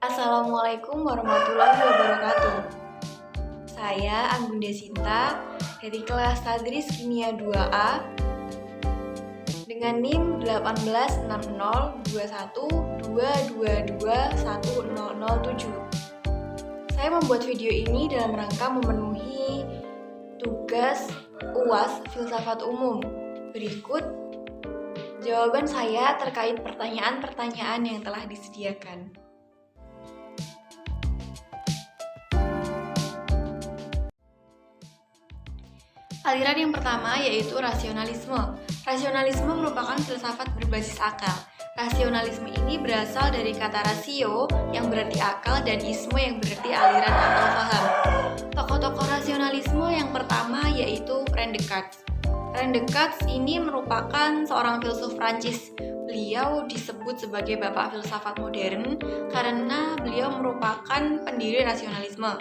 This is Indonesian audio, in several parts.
Assalamualaikum warahmatullahi wabarakatuh. Saya Anggunda Sinta dari kelas Tadris Kimia 2A dengan NIM 1860212221007. Saya membuat video ini dalam rangka memenuhi tugas UAS Filsafat Umum. Berikut jawaban saya terkait pertanyaan-pertanyaan yang telah disediakan. Aliran yang pertama yaitu rasionalisme. Rasionalisme merupakan filsafat berbasis akal. Rasionalisme ini berasal dari kata rasio yang berarti akal dan isme yang berarti aliran atau paham. Tokoh-tokoh rasionalisme yang pertama yaitu René Descartes. René Descartes ini merupakan seorang filsuf Prancis. Beliau disebut sebagai bapak filsafat modern karena beliau merupakan pendiri rasionalisme.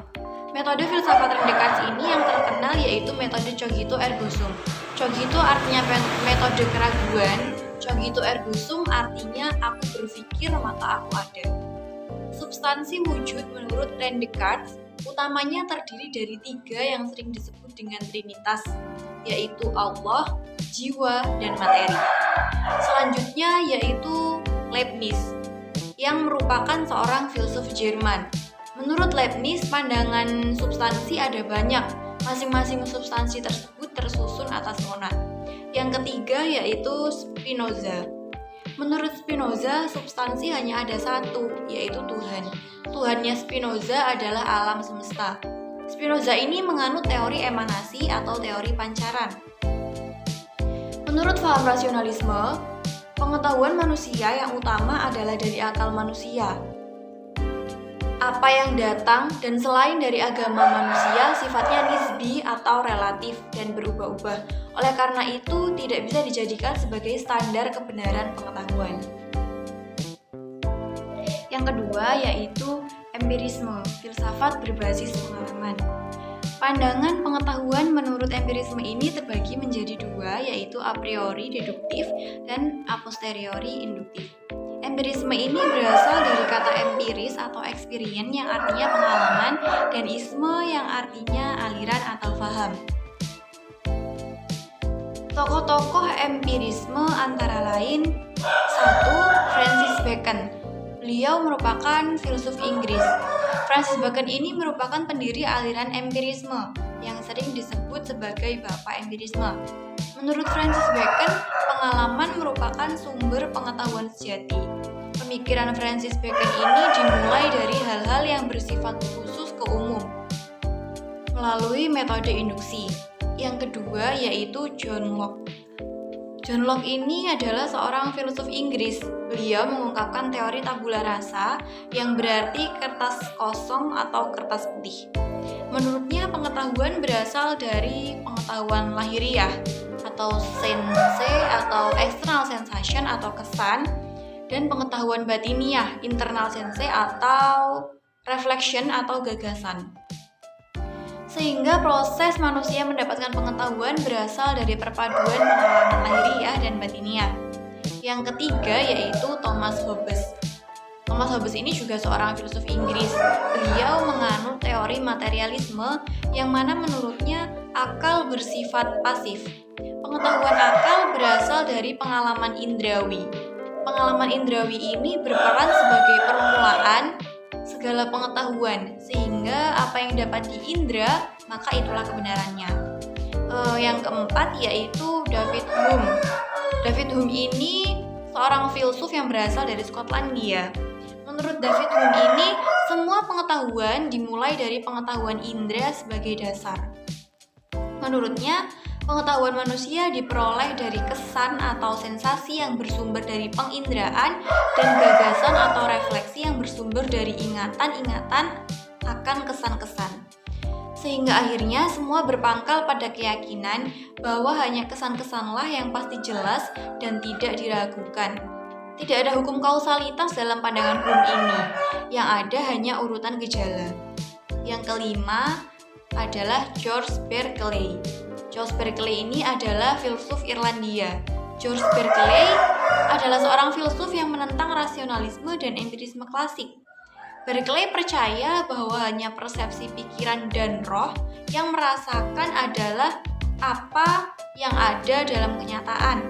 Metode filsafat René Descartes ini yang terkenal yaitu metode cogito ergo sum. Cogito artinya metode keraguan, cogito ergo sum artinya aku berpikir maka aku ada. Substansi wujud menurut René Descartes utamanya terdiri dari 3 yang sering disebut dengan trinitas, yaitu Allah, jiwa, dan materi. Selanjutnya yaitu Leibniz yang merupakan seorang filsuf Jerman. Menurut Leibniz, pandangan substansi ada banyak. Masing-masing substansi tersebut tersusun atas monad. Yang ketiga yaitu Spinoza. Menurut Spinoza, substansi hanya ada satu, yaitu Tuhan. Tuhannya Spinoza adalah alam semesta. Spinoza ini menganut teori emanasi atau teori pancaran. Menurut paham rasionalisme, pengetahuan manusia yang utama adalah dari akal manusia. Apa yang datang dan selain dari agama manusia sifatnya nisbi atau relatif dan berubah-ubah. Oleh karena itu, tidak bisa dijadikan sebagai standar kebenaran pengetahuan. Yang kedua yaitu empirisme, filsafat berbasis pengalaman. Pandangan pengetahuan menurut empirisme ini terbagi menjadi 2, yaitu a priori deduktif dan a posteriori induktif. Empirisme ini berasal dari kata empiris atau experience yang artinya pengalaman dan isme yang artinya aliran atau paham. Tokoh-tokoh empirisme antara lain 1. Francis Bacon. Beliau merupakan filsuf Inggris. Francis Bacon ini merupakan pendiri aliran empirisme yang sering disebut sebagai bapak empirisme. Menurut Francis Bacon, pengalaman merupakan sumber pengetahuan sejati. Pemikiran Francis Bacon ini dimulai dari hal-hal yang bersifat khusus ke umum melalui metode induksi. Yang kedua yaitu John Locke. John Locke ini adalah seorang filsuf Inggris. Beliau mengungkapkan teori tabula rasa yang berarti kertas kosong atau kertas putih. Menurutnya pengetahuan berasal dari pengetahuan lahiriah atau sense atau external sensation atau kesan, dan pengetahuan batiniah internal sense atau reflection atau gagasan. Sehingga proses manusia mendapatkan pengetahuan berasal dari perpaduan pengalaman lahiriah dan batiniah. Yang ketiga yaitu Thomas Hobbes. Thomas Hobbes ini juga seorang filsuf Inggris. Beliau menganut teori materialisme yang mana menurutnya akal bersifat pasif. Pengetahuan akal berasal dari pengalaman indrawi. Pengalaman indrawi ini berperan sebagai permulaan segala pengetahuan, sehingga apa yang dapat diindra, maka itulah kebenarannya. Yang keempat yaitu David Hume. David Hume ini seorang filsuf yang berasal dari Skotlandia. Menurut David Hume ini, semua pengetahuan dimulai dari pengetahuan indera sebagai dasar. Menurutnya, pengetahuan manusia diperoleh dari kesan atau sensasi yang bersumber dari penginderaan dan gagasan atau refleksi yang bersumber dari ingatan-ingatan akan kesan-kesan. Sehingga akhirnya semua berpangkal pada keyakinan bahwa hanya kesan-kesanlah yang pasti jelas dan tidak diragukan. Tidak ada hukum kausalitas dalam pandangan Hume ini, yang ada hanya urutan gejala. Yang kelima adalah George Berkeley. George Berkeley ini adalah filsuf Irlandia. George Berkeley adalah seorang filsuf yang menentang rasionalisme dan empirisme klasik. Berkeley percaya bahwa hanya persepsi pikiran dan roh yang merasakan adalah apa yang ada dalam kenyataan.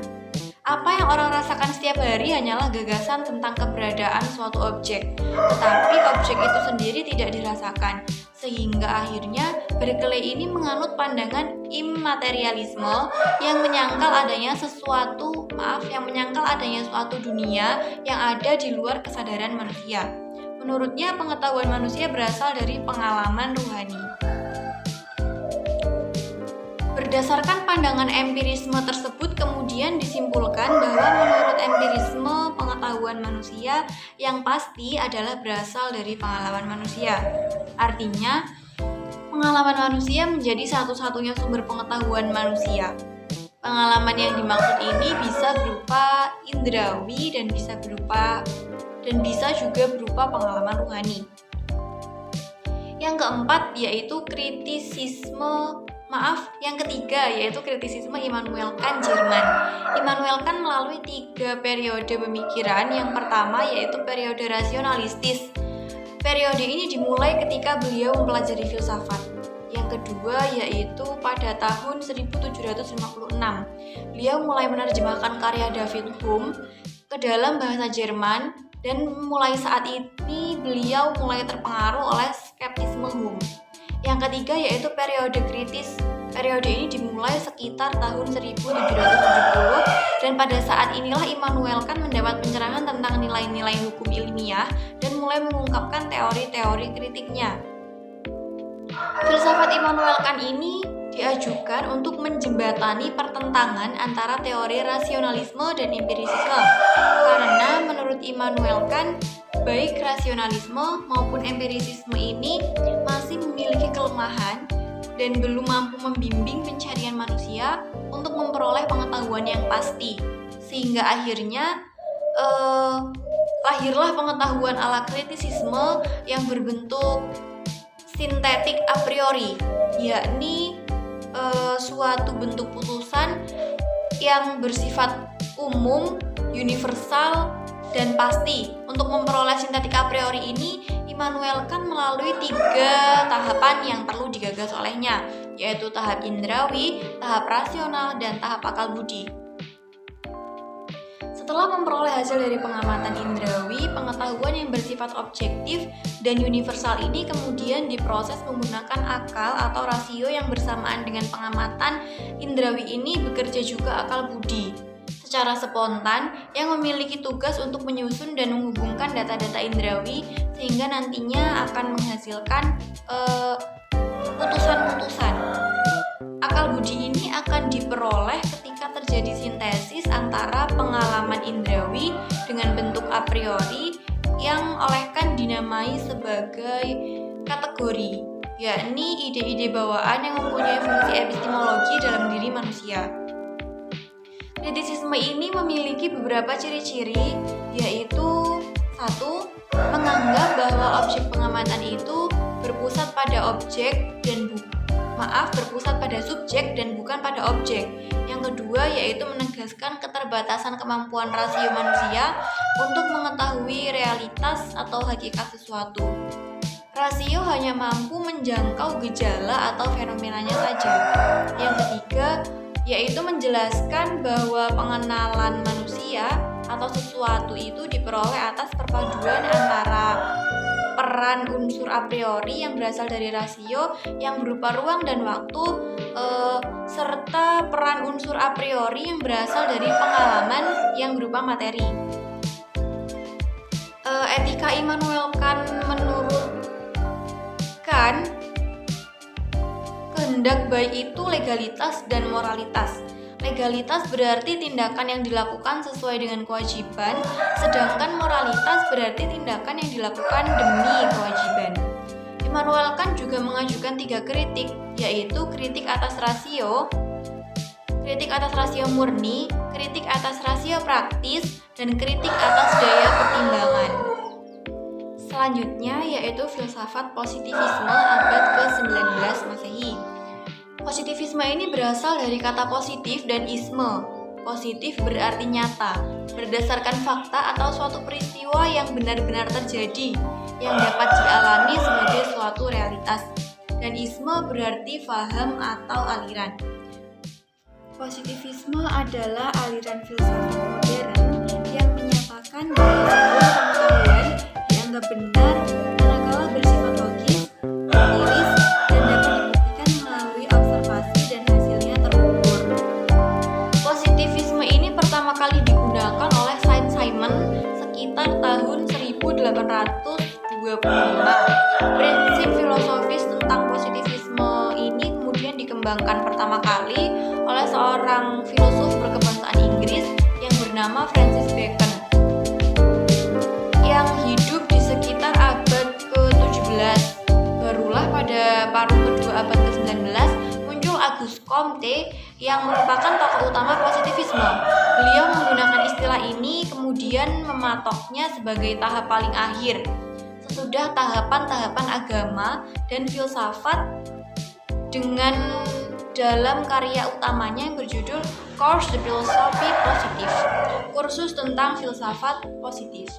Apa yang orang rasakan setiap hari hanyalah gagasan tentang keberadaan suatu objek, tetapi objek itu sendiri tidak dirasakan. Sehingga akhirnya Berkeley ini menganut pandangan immaterialisme yang menyangkal adanya suatu dunia yang ada di luar kesadaran manusia. Menurutnya, pengetahuan manusia berasal dari pengalaman rohani. Berdasarkan pandangan empirisme tersebut, kemudian disimpulkan bahwa menurut empirisme, pengetahuan manusia yang pasti adalah berasal dari pengalaman manusia. Artinya, pengalaman manusia menjadi satu-satunya sumber pengetahuan manusia. Pengalaman yang dimaksud ini bisa berupa indrawi dan bisa juga berupa pengalaman rohani. Yang keempat yaitu kritisisme Immanuel Kant Jerman. Immanuel Kant melalui 3 periode pemikiran. Yang pertama yaitu periode rasionalistis. Periode ini dimulai ketika beliau mempelajari filsafat. Yang kedua yaitu pada tahun 1756. Beliau mulai menerjemahkan karya David Hume ke dalam bahasa Jerman, dan mulai saat ini beliau mulai terpengaruh oleh skeptisme Hume. Yang ketiga yaitu periode kritis. Periode ini dimulai sekitar tahun 1770, dan pada saat inilah Immanuel Kant mendapat pencerahan tentang nilai-nilai hukum ilmiah dan mulai mengungkapkan teori-teori kritiknya. Filsafat Immanuel Kant ini diajukan untuk menjembatani pertentangan antara teori rasionalisme dan empirisisme. Karena menurut Immanuel Kant, baik rasionalisme maupun empirisisme ini masih memiliki kelemahan dan belum mampu membimbing pencarian manusia untuk memperoleh pengetahuan yang pasti. Sehingga akhirnya lahirlah pengetahuan ala kritisisme yang berbentuk sintetik a priori, yakni suatu bentuk putusan yang bersifat umum, universal, dan pasti. Untuk memperoleh sintetik a priori ini, Immanuel Kant melalui 3 tahapan yang perlu digagas olehnya, yaitu tahap indrawi, tahap rasional, dan tahap akal budi. Setelah memperoleh hasil dari pengamatan indrawi, pengetahuan yang bersifat objektif dan universal ini kemudian diproses menggunakan akal atau rasio yang bersamaan dengan pengamatan indrawi ini bekerja juga akal budi. Secara spontan yang memiliki tugas untuk menyusun dan menghubungkan data-data indrawi sehingga nantinya akan menghasilkan putusan-putusan. Akal budi ini akan diperoleh ketika terjadi sintesis antara pengalaman indrawi dengan bentuk a priori yang oleh Kant dinamai sebagai kategori, yakni ide-ide bawaan yang mempunyai fungsi epistemologi dalam diri manusia. Kritisisme ini memiliki beberapa ciri-ciri, yaitu 1. Menganggap bahwa objek pengamatan itu berpusat pada subjek dan bukan pada objek. Yang kedua yaitu menegaskan keterbatasan kemampuan rasio manusia untuk mengetahui realitas atau hakikat sesuatu. Rasio hanya mampu menjangkau gejala atau fenomenanya saja. Yang ketiga yaitu menjelaskan bahwa pengenalan manusia atau sesuatu itu diperoleh atas perpaduan antara peran unsur a priori yang berasal dari rasio yang berupa ruang dan waktu serta peran unsur a priori yang berasal dari pengalaman yang berupa materi. Etika Immanuel Kant menurut Kant, kehendak baik itu legalitas dan moralitas. Legalitas berarti tindakan yang dilakukan sesuai dengan kewajiban, sedangkan moralitas berarti tindakan yang dilakukan demi kewajiban. Immanuel Kant juga mengajukan 3 kritik, yaitu kritik atas rasio murni, kritik atas rasio praktis, dan kritik atas daya pertimbangan. Selanjutnya yaitu filsafat positivisme abad ke-19 Masehi. Positivisme ini berasal dari kata positif dan isme, Positif berarti nyata, berdasarkan fakta atau suatu peristiwa yang benar-benar terjadi, yang dapat dialami sebagai suatu realitas. Dan isme berarti faham atau aliran. Positivisme adalah aliran filsafat modern yang menyatakan bahwa sebuah pengetahuan dianggap benar manakala bersifat logis, empiris, dan dapat dibuktikan melalui observasi dan hasilnya terukur. Positivisme ini pertama kali digunakan oleh Saint-Simon sekitar tahun 1825. Prinsip filosofis tentang positivisme ini kemudian dikembangkan pertama kali oleh seorang filsuf berkebangsaan Inggris yang bernama Francis Bacon yang hidup di sekitar abad ke-17. Barulah pada paruh kedua abad ke-19 muncul Auguste Comte yang merupakan tokoh utama positivisme. Beliau menggunakan istilah ini kemudian mematoknya sebagai tahap paling akhir sesudah tahapan-tahapan agama dan filsafat dengan dalam karya utamanya yang berjudul Cours de Philosophie Positive, kursus tentang filsafat positif.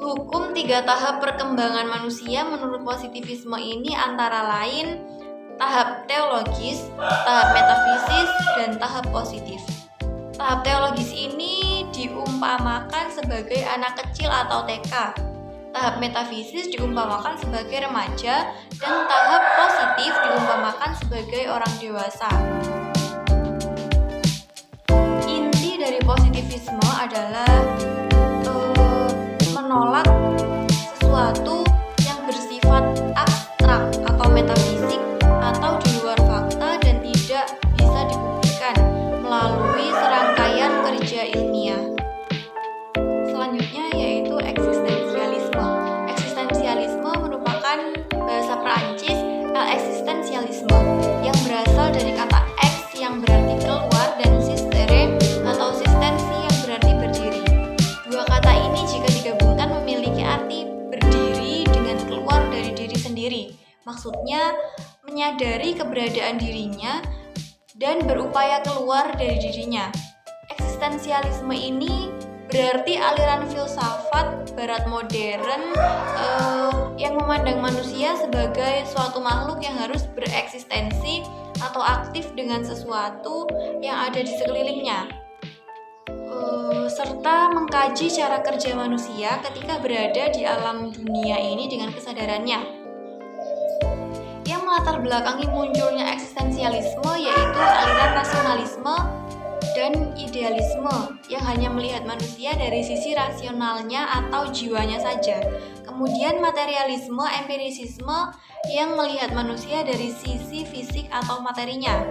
Hukum 3 tahap perkembangan manusia menurut positivisme ini antara lain tahap teologis, tahap metafisis, dan tahap positif. Tahap teologis ini diumpamakan sebagai anak kecil atau TK. Tahap metafisis diumpamakan sebagai remaja, dan tahap positif diumpamakan sebagai orang dewasa. Inti dari positivisme adalah menolak sesuatu yang bersifat abstrak atau metafisik atau di luar fakta dan tidak bisa dibuktikan melalui serangkaian kerja ilmiah. Selanjutnya yaitu eksistensialisme. Eksistensialisme merupakan bahasa Perancis existentialisme yang berasal dari kata ex yang berarti keluar dan sistere atau sistensi yang berarti berdiri. Dua kata ini jika digabungkan memiliki arti berdiri dengan keluar dari diri sendiri. Maksudnya menyadari keberadaan dirinya dan berupaya keluar dari dirinya. Eksistensialisme ini berarti aliran filsafat barat modern yang memandang manusia sebagai suatu makhluk yang harus bereksistensi atau aktif dengan sesuatu yang ada di sekelilingnya, serta mengkaji cara kerja manusia ketika berada di alam dunia ini dengan kesadarannya. Yang melatar belakangi munculnya eksistensialisme yaitu aliran rasionalisme dan idealisme yang hanya melihat manusia dari sisi rasionalnya atau jiwanya saja. Kemudian materialisme, empirisisme yang melihat manusia dari sisi fisik atau materinya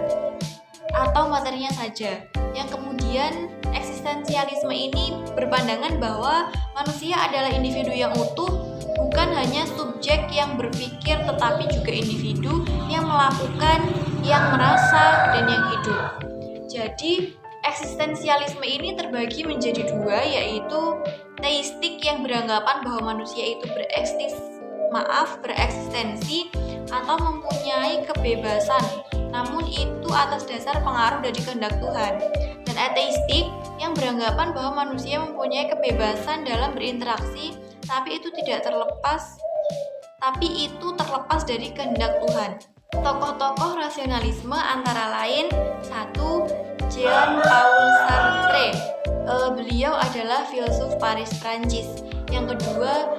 saja. Yang kemudian eksistensialisme ini berpandangan bahwa manusia adalah individu yang utuh, bukan hanya subjek yang berpikir tetapi juga individu yang melakukan, yang merasa, dan yang hidup. Jadi eksistensialisme ini terbagi menjadi 2, yaitu teistik yang beranggapan bahwa manusia itu bereksistensi atau mempunyai kebebasan, namun itu atas dasar pengaruh dari kehendak Tuhan. Dan ateistik yang beranggapan bahwa manusia mempunyai kebebasan dalam berinteraksi, tapi itu terlepas dari kehendak Tuhan. Tokoh-tokoh rasionalisme antara lain 1. Jean-Paul Sartre, beliau adalah filsuf Paris, Prancis. Yang kedua,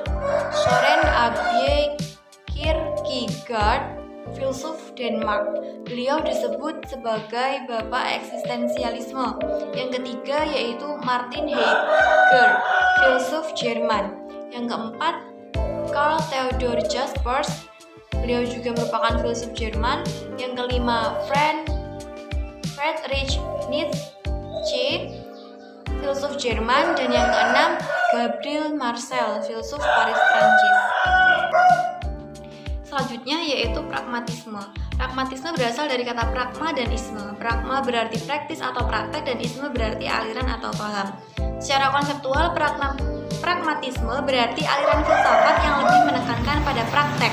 Søren Abiy Kierkegaard, filsuf Denmark. Beliau disebut sebagai bapak eksistensialisme. Yang ketiga yaitu Martin Heidegger, filsuf Jerman. Yang keempat, Carl Theodor Jaspers, beliau juga merupakan filsuf Jerman. Yang kelima, Friedrich Nietzsche, filsuf Jerman. Dan yang keenam, Gabriel Marcel, filsuf Paris, Prancis. Selanjutnya yaitu pragmatisme. Pragmatisme berasal dari kata pragma dan isme. Pragma berarti praktis atau praktek dan isme berarti aliran atau paham. Secara konseptual, pragmatisme berarti aliran filsafat yang lebih menekankan pada praktek.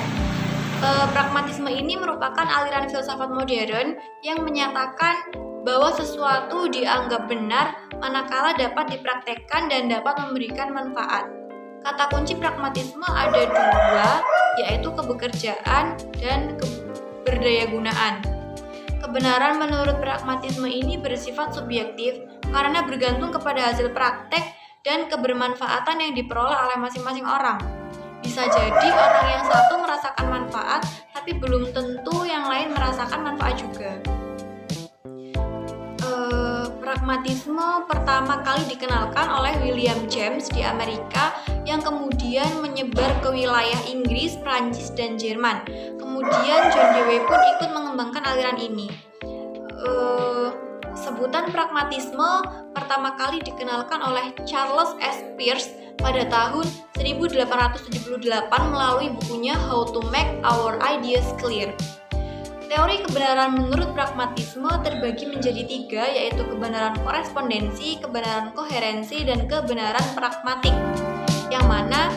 Pragmatisme ini merupakan aliran filsafat modern yang menyatakan bahwa sesuatu dianggap benar manakala dapat dipraktekkan dan dapat memberikan manfaat. Kata kunci pragmatisme ada dua, yaitu kebekerjaan dan keberdayagunaan. Kebenaran menurut pragmatisme ini bersifat subjektif karena bergantung kepada hasil praktek dan kebermanfaatan yang diperoleh oleh masing-masing orang. Bisa jadi orang yang satu merasakan manfaat, tapi belum tentu yang lain merasakan manfaat juga. Pragmatisme pertama kali dikenalkan oleh William James di Amerika yang kemudian menyebar ke wilayah Inggris, Prancis, dan Jerman. Kemudian John Dewey pun ikut mengembangkan aliran ini. Sebutan pragmatisme pertama kali dikenalkan oleh Charles S. Peirce pada tahun 1878 melalui bukunya How to Make Our Ideas Clear. Teori kebenaran menurut pragmatisme terbagi menjadi tiga, yaitu kebenaran korespondensi, kebenaran koherensi, dan kebenaran pragmatik. Yang mana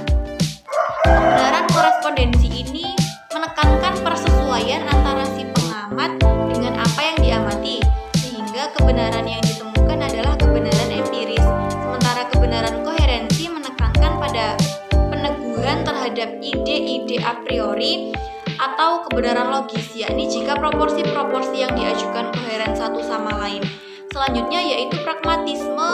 kebenaran korespondensi ini menekankan persesuaian antara si pengamat dengan apa yang diamati, sehingga kebenaran yang ditemukan adalah kebenaran empiris. Sementara kebenaran koherensi menekankan pada peneguhan terhadap ide-ide a priori atau kebenaran logis, yakni jika proporsi-proporsi yang diajukan koheren satu sama lain. Selanjutnya yaitu pragmatisme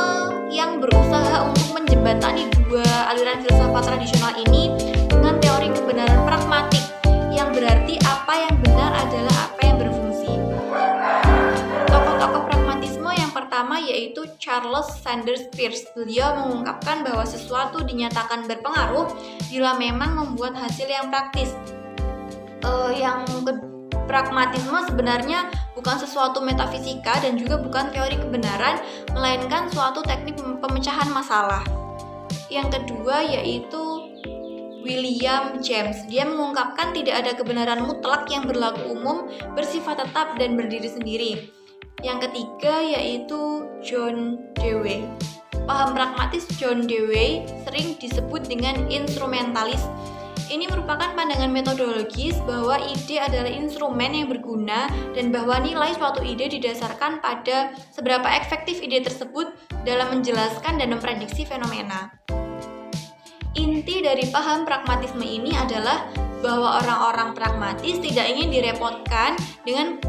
yang berusaha untuk menjembatani dua aliran filsafat tradisional ini dengan teori kebenaran pragmatik, yang berarti apa yang benar adalah apa yang berfungsi. Tokoh-tokoh pragmatisme yang pertama yaitu Charles Sanders Peirce. Beliau mengungkapkan bahwa sesuatu dinyatakan berpengaruh bila memang membuat hasil yang praktis. Pragmatisme sebenarnya bukan sesuatu metafisika dan juga bukan teori kebenaran, melainkan suatu teknik pemecahan masalah. Yang kedua yaitu William James. Dia mengungkapkan tidak ada kebenaran mutlak yang berlaku umum, bersifat tetap dan berdiri sendiri. Yang ketiga yaitu John Dewey. Paham pragmatis John Dewey sering disebut dengan instrumentalis. Ini merupakan pandangan metodologis bahwa ide adalah instrumen yang berguna dan bahwa nilai suatu ide didasarkan pada seberapa efektif ide tersebut dalam menjelaskan dan memprediksi fenomena. Inti dari paham pragmatisme ini adalah bahwa orang-orang pragmatis tidak ingin direpotkan dengan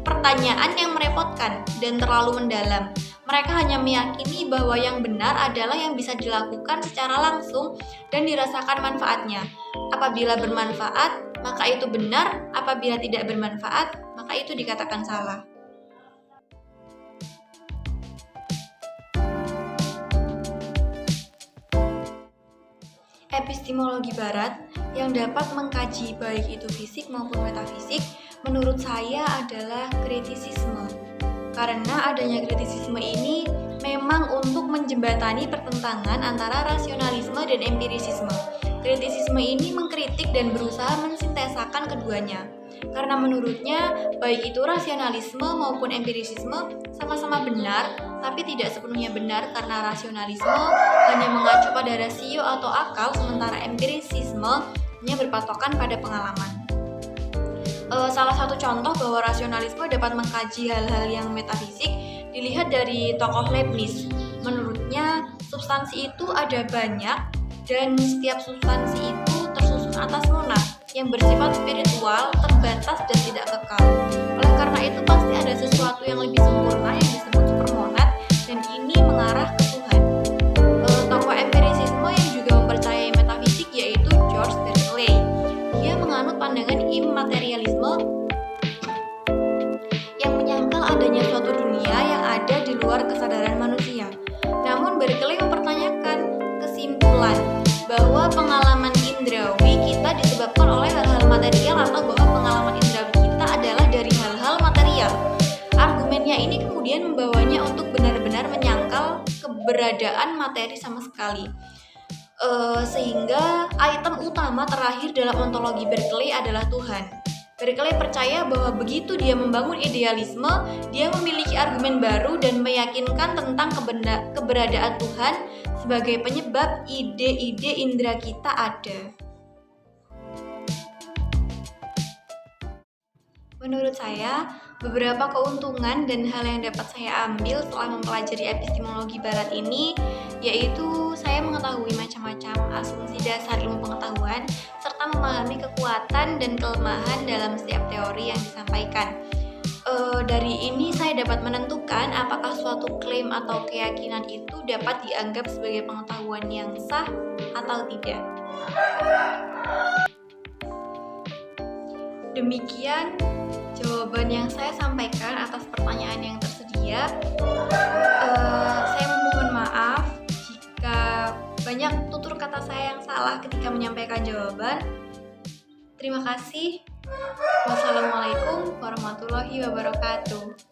pertanyaan yang merepotkan dan terlalu mendalam. Mereka hanya meyakini bahwa yang benar adalah yang bisa dilakukan secara langsung dan dirasakan manfaatnya. Apabila bermanfaat, maka itu benar. Apabila tidak bermanfaat, maka itu dikatakan salah. Epistemologi Barat yang dapat mengkaji baik itu fisik maupun metafisik menurut saya adalah kritisisme. Karena adanya kritisisme ini memang untuk menjembatani pertentangan antara rasionalisme dan empirisisme. Kritisisme ini mengkritik dan berusaha mensintesakan keduanya. Karena menurutnya, baik itu rasionalisme maupun empirisisme sama-sama benar, tapi tidak sepenuhnya benar karena rasionalisme hanya mengacu pada rasio atau akal, sementara empirisisme hanya berpatokan pada pengalaman. Salah satu contoh bahwa rasionalisme dapat mengkaji hal-hal yang metafisik dilihat dari tokoh Leibniz. Menurutnya, substansi itu ada banyak dan setiap substansi itu tersusun atas monad yang bersifat spiritual, terbatas dan tidak kekal. Oleh karena itu pasti ada sesuatu yang lebih sempurna yang disebut supermonad dan ini mengarah ke Tuhan. Tokoh empirisisme yang juga mempercayai metafisik yaitu George Berkeley. Dia menganut pandangan immaterialisme yang menyangkal adanya suatu dunia yang ada di luar kesadaran manusia. Namun Berkeley mempertanyakan kesimpulan bahwa pengalaman indrawi kita disebabkan oleh hal-hal material atau bahwa pengalaman indrawi kita adalah dari hal-hal material. Argumennya ini kemudian membawanya untuk benar-benar menyangkal keberadaan materi sama sekali. Sehingga item utama terakhir dalam ontologi Berkeley adalah Tuhan. Berkeley percaya bahwa begitu dia membangun idealisme, dia memiliki argumen baru dan meyakinkan tentang keberadaan Tuhan sebagai penyebab ide-ide indera kita ada. Menurut saya, Beberapa keuntungan dan hal yang dapat saya ambil setelah mempelajari epistemologi barat ini, yaitu saya mengetahui macam-macam asumsi dasar ilmu pengetahuan, serta memahami kekuatan dan kelemahan dalam setiap teori yang disampaikan. Dari ini saya dapat menentukan apakah suatu klaim atau keyakinan itu dapat dianggap sebagai pengetahuan yang sah atau tidak. Demikian jawaban yang saya sampaikan atas pertanyaan yang tersedia. Saya memohon maaf jika banyak tutur kata saya yang salah ketika menyampaikan jawaban. Terima kasih. Wassalamualaikum warahmatullahi wabarakatuh.